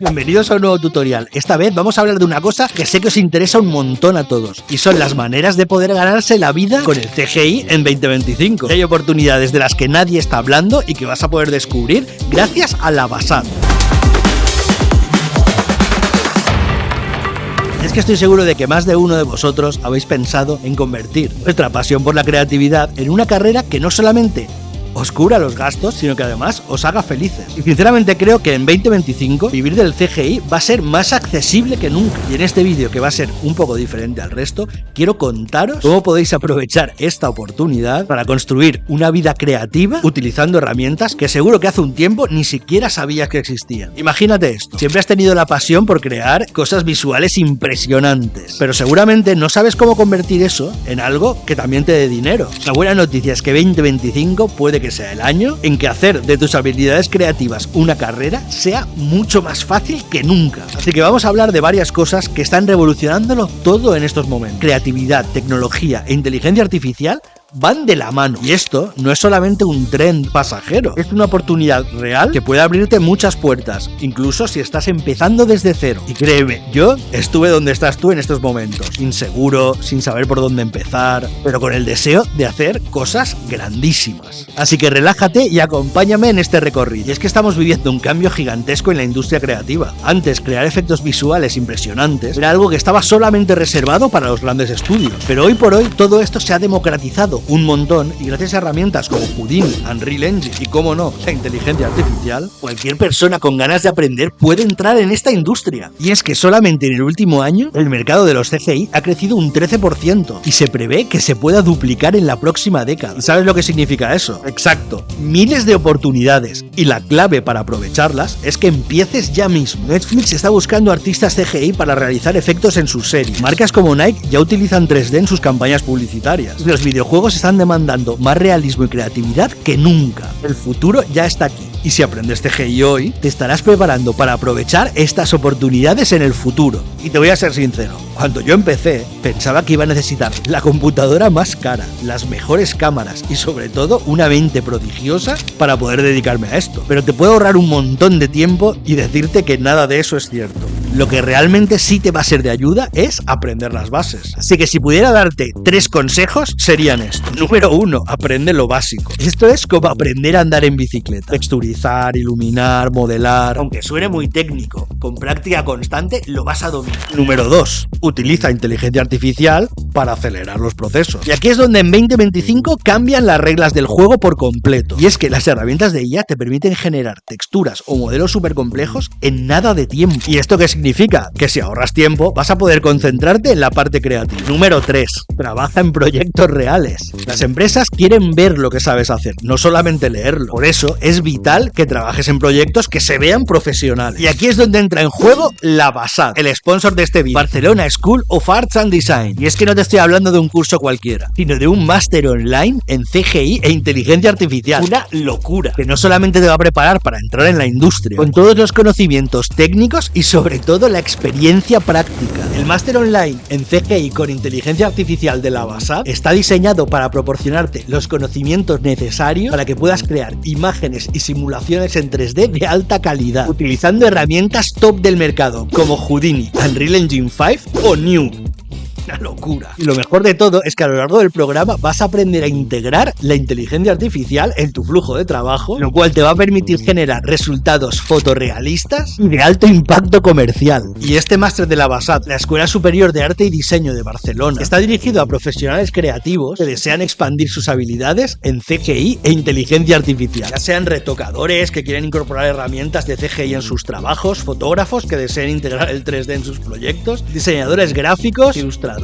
Bienvenidos a un nuevo tutorial. Esta vez vamos a hablar de una cosa que sé que os interesa un montón a todos, y son las maneras de poder ganarse la vida con el CGI en 2025. Hay oportunidades de las que nadie está hablando y que vas a poder descubrir gracias a la Basad. Es que estoy seguro de que más de uno de vosotros habéis pensado en convertir vuestra pasión por la creatividad en una carrera que no solamente os cubra los gastos, sino que además os haga felices. Y sinceramente creo que en 2025 vivir del CGI va a ser más accesible que nunca. Y en este vídeo, que va a ser un poco diferente al resto, quiero contaros cómo podéis aprovechar esta oportunidad para construir una vida creativa utilizando herramientas que seguro que hace un tiempo ni siquiera sabías que existían. Imagínate esto: siempre has tenido la pasión por crear cosas visuales impresionantes, pero seguramente no sabes cómo convertir eso en algo que también te dé dinero. La buena noticia es que 2025 puede que sea el año en que hacer de tus habilidades creativas una carrera sea mucho más fácil que nunca. Así que vamos a hablar de varias cosas que están revolucionándolo todo en estos momentos. Creatividad, tecnología e inteligencia artificial van de la mano. Y esto no es solamente un trend pasajero, es una oportunidad real que puede abrirte muchas puertas, incluso si estás empezando desde cero. Y créeme, yo estuve donde estás tú en estos momentos, inseguro, sin saber por dónde empezar, pero con el deseo de hacer cosas grandísimas. Así que relájate y acompáñame en este recorrido. Y es que estamos viviendo un cambio gigantesco en la industria creativa. Antes, crear efectos visuales impresionantes era algo que estaba solamente reservado para los grandes estudios, pero hoy por hoy todo esto se ha democratizado un montón, y gracias a herramientas como Houdini, Unreal Engine y, cómo no, la inteligencia artificial, cualquier persona con ganas de aprender puede entrar en esta industria. Y es que solamente en el último año el mercado de los CGI ha crecido un 13% y se prevé que se pueda duplicar en la próxima década. ¿Y sabes lo que significa eso? Exacto, miles de oportunidades, y la clave para aprovecharlas es que empieces ya mismo. Netflix está buscando artistas CGI para realizar efectos en sus series. Marcas como Nike ya utilizan 3D en sus campañas publicitarias. Los videojuegos están demandando más realismo y creatividad que nunca. El futuro ya está aquí, y si aprendes CGI hoy, te estarás preparando para aprovechar estas oportunidades en el futuro. Y te voy a ser sincero, cuando yo empecé, pensaba que iba a necesitar la computadora más cara, las mejores cámaras y sobre todo una mente prodigiosa para poder dedicarme a esto. Pero te puedo ahorrar un montón de tiempo y decirte que nada de eso es cierto. Lo que realmente sí te va a ser de ayuda es aprender las bases. Así que si pudiera darte 3 consejos, serían estos. Número 1, aprende lo básico. Esto es como aprender a andar en bicicleta. Texturizar, iluminar, modelar. Aunque suene muy técnico, con práctica constante lo vas a dominar. Número 2, utiliza inteligencia artificial para acelerar los procesos. Y aquí es donde en 2025 cambian las reglas del juego por completo. Y es que las herramientas de IA te permiten generar texturas o modelos súper complejos en nada de tiempo. ¿Y esto qué significa? Que si ahorras tiempo, vas a poder concentrarte en la parte creativa. Número 3, trabaja en proyectos reales. Las empresas quieren ver lo que sabes hacer, no solamente leerlo. Por eso es vital que trabajes en proyectos que se vean profesionales. Y aquí es donde entra en juego la Basad, el sponsor de este vídeo, Barcelona School of Arts and Design. Y es que no te estoy hablando de un curso cualquiera, sino de un máster online en CGI e inteligencia artificial. Una locura, que no solamente te va a preparar para entrar en la industria, con todos los conocimientos técnicos y sobre todo la experiencia práctica. El máster online en CGI con inteligencia artificial de la Basad está diseñado para proporcionarte los conocimientos necesarios para que puedas crear imágenes y simulaciones en 3D de alta calidad, utilizando herramientas top del mercado como Houdini, Unreal Engine 5 o New. Una locura. Y lo mejor de todo es que a lo largo del programa vas a aprender a integrar la inteligencia artificial en tu flujo de trabajo, lo cual te va a permitir generar resultados fotorrealistas y de alto impacto comercial. Y este máster de la Basad, la Escuela Superior de Arte y Diseño de Barcelona, está dirigido a profesionales creativos que desean expandir sus habilidades en CGI e inteligencia artificial, ya sean retocadores que quieren incorporar herramientas de CGI en sus trabajos, fotógrafos que deseen integrar el 3D en sus proyectos, diseñadores gráficos, ilustradores.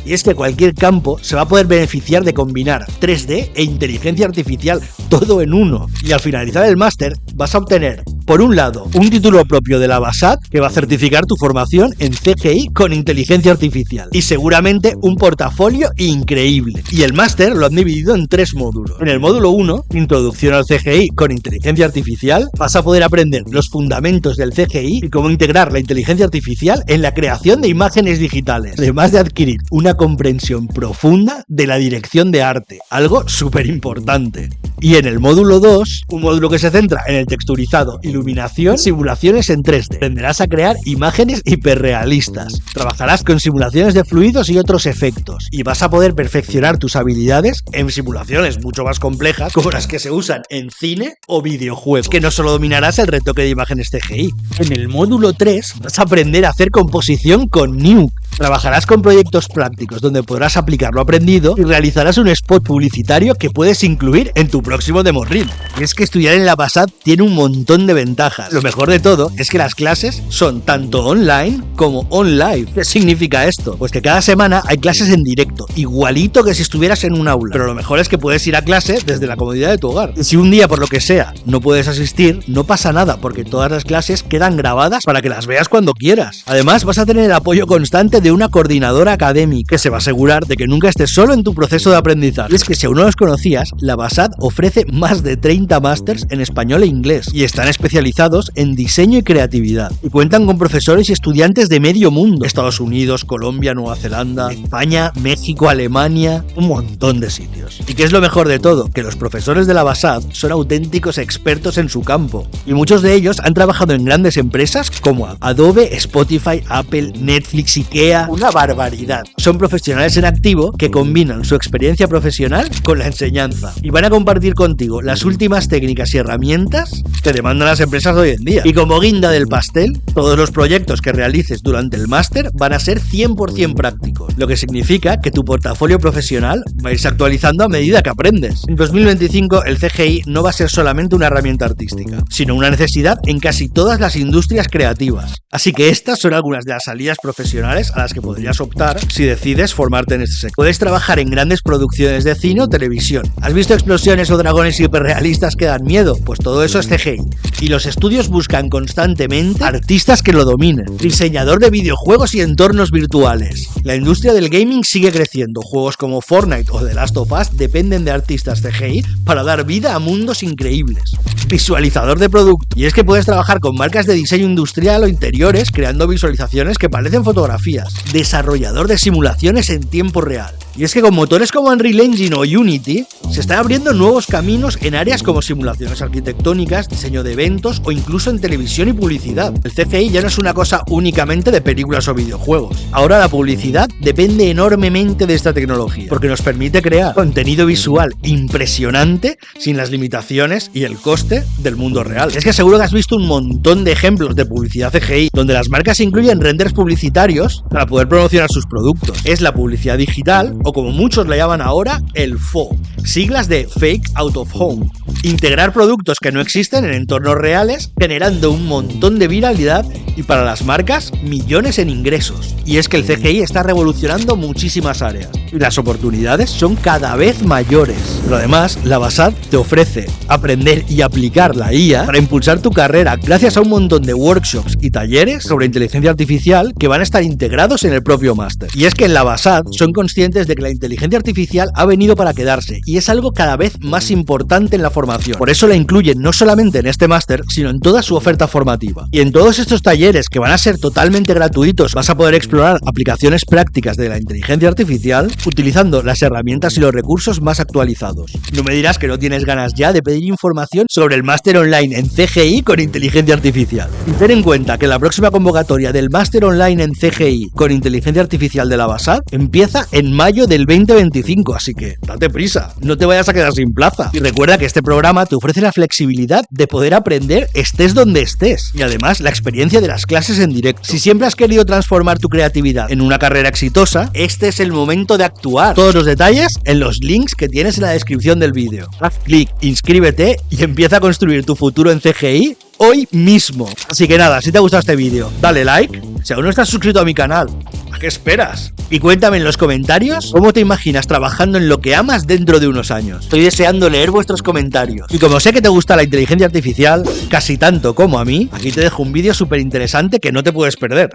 Y es que cualquier campo se va a poder beneficiar de combinar 3D e inteligencia artificial todo en uno. Y al finalizar el máster vas a obtener, por un lado, un título propio de la Basad que va a certificar tu formación en CGI con inteligencia artificial, y seguramente un portafolio increíble. Y el máster lo han dividido en 3 módulos. En el módulo 1, Introducción al CGI con inteligencia artificial, vas a poder aprender los fundamentos del CGI y cómo integrar la inteligencia artificial en la creación de imágenes digitales, además de adquirir una comprensión profunda de la dirección de arte, algo súper importante. Y en el módulo 2, un módulo que se centra en el texturizado, iluminación iluminación, simulaciones en 3D. Aprenderás a crear imágenes hiperrealistas. Trabajarás con simulaciones de fluidos y otros efectos. Y vas a poder perfeccionar tus habilidades en simulaciones mucho más complejas como las que se usan en cine o videojuegos. Que no solo dominarás el retoque de imágenes CGI. En el módulo 3 vas a aprender a hacer composición con Nuke. Trabajarás con proyectos prácticos donde podrás aplicar lo aprendido y realizarás un spot publicitario que puedes incluir en tu próximo demo reel. Y es que estudiar en la BASAD tiene un montón de ventajas. Lo mejor de todo es que las clases son tanto online como on-live. ¿Qué significa esto? Pues que cada semana hay clases en directo, igualito que si estuvieras en un aula. Pero lo mejor es que puedes ir a clase desde la comodidad de tu hogar. Y si un día por lo que sea no puedes asistir, no pasa nada porque todas las clases quedan grabadas para que las veas cuando quieras. Además vas a tener el apoyo constante de una coordinadora académica que se va a asegurar de que nunca estés solo en tu proceso de aprendizaje. Y es que si aún no los conocías, la BASAD ofrece más de 30 másters en español e inglés y están especializados en diseño y creatividad. Y cuentan con profesores y estudiantes de medio mundo: Estados Unidos, Colombia, Nueva Zelanda, España, México, Alemania, un montón de sitios. ¿Y qué es lo mejor de todo? Que los profesores de la BASAD son auténticos expertos en su campo y muchos de ellos han trabajado en grandes empresas como Adobe, Spotify, Apple, Netflix, IKEA. Una barbaridad. Son profesionales en activo que combinan su experiencia profesional con la enseñanza y van a compartir contigo las últimas técnicas y herramientas que demandan las empresas de hoy en día. Y como guinda del pastel, todos los proyectos que realices durante el máster van a ser 100% prácticos, lo que significa que tu portafolio profesional va a irse actualizando a medida que aprendes. En 2025 el CGI no va a ser solamente una herramienta artística, sino una necesidad en casi todas las industrias creativas. Así que estas son algunas de las salidas profesionales a las que podrías optar si decides formarte en este sector. Puedes trabajar en grandes producciones de cine o televisión. ¿Has visto explosiones o dragones hiperrealistas que dan miedo? Pues todo eso es CGI. Y los estudios buscan constantemente artistas que lo dominen. Diseñador de videojuegos y entornos virtuales. La industria del gaming sigue creciendo. Juegos como Fortnite o The Last of Us dependen de artistas CGI para dar vida a mundos increíbles. Visualizador de producto. Y es que puedes trabajar con marcas de diseño industrial o interiores creando visualizaciones que parecen fotografías. Desarrollador de simulaciones en tiempo real. Y es que con motores como Unreal Engine o Unity se están abriendo nuevos caminos en áreas como simulaciones arquitectónicas, diseño de eventos o incluso en televisión y publicidad. El CGI ya no es una cosa únicamente de películas o videojuegos. Ahora la publicidad depende enormemente de esta tecnología, porque nos permite crear contenido visual impresionante sin las limitaciones y el coste del mundo real. Es que seguro que has visto un montón de ejemplos de publicidad CGI donde las marcas incluyen renders publicitarios para poder promocionar sus productos. Es la publicidad digital, o como muchos le llaman ahora, el FO, siglas de Fake Out of Home. Integrar productos que no existen en entornos reales, generando un montón de viralidad y para las marcas, millones en ingresos. Y es que el CGI está revolucionando muchísimas áreas y las oportunidades son cada vez mayores. Pero además, la BASAD te ofrece aprender y aplicar la IA para impulsar tu carrera gracias a un montón de workshops y talleres sobre inteligencia artificial que van a estar integrados en el propio máster. Y es que en la BASAD son conscientes de que la inteligencia artificial ha venido para quedarse y es algo cada vez más importante en la formación. Por eso la incluyen no solamente en este máster, sino en toda su oferta formativa. Y en todos estos talleres, que van a ser totalmente gratuitos, vas a poder explorar aplicaciones prácticas de la inteligencia artificial utilizando las herramientas y los recursos más actualizados. No me dirás que no tienes ganas ya de pedir información sobre el máster online en CGI con inteligencia artificial. Y ten en cuenta que la próxima convocatoria del máster online en CGI con inteligencia artificial de la BASAD empieza en mayo del 2025, así que date prisa, no te vayas a quedar sin plaza. Y recuerda que este programa te ofrece la flexibilidad de poder aprender estés donde estés y además la experiencia de las clases en directo. Si siempre has querido transformar tu creatividad en una carrera exitosa, este es el momento de actuar. Todos los detalles en los links que tienes en la descripción del vídeo. Haz clic, inscríbete y empieza a construir tu futuro en CGI hoy mismo. Así que nada, si te ha gustado este vídeo, dale like. Si aún no estás suscrito a mi canal, ¿a qué esperas? Y cuéntame en los comentarios cómo te imaginas trabajando en lo que amas dentro de unos años. Estoy deseando leer vuestros comentarios. Y como sé que te gusta la inteligencia artificial, casi tanto como a mí, aquí te dejo un vídeo súper interesante que no te puedes perder.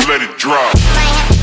Let it drop.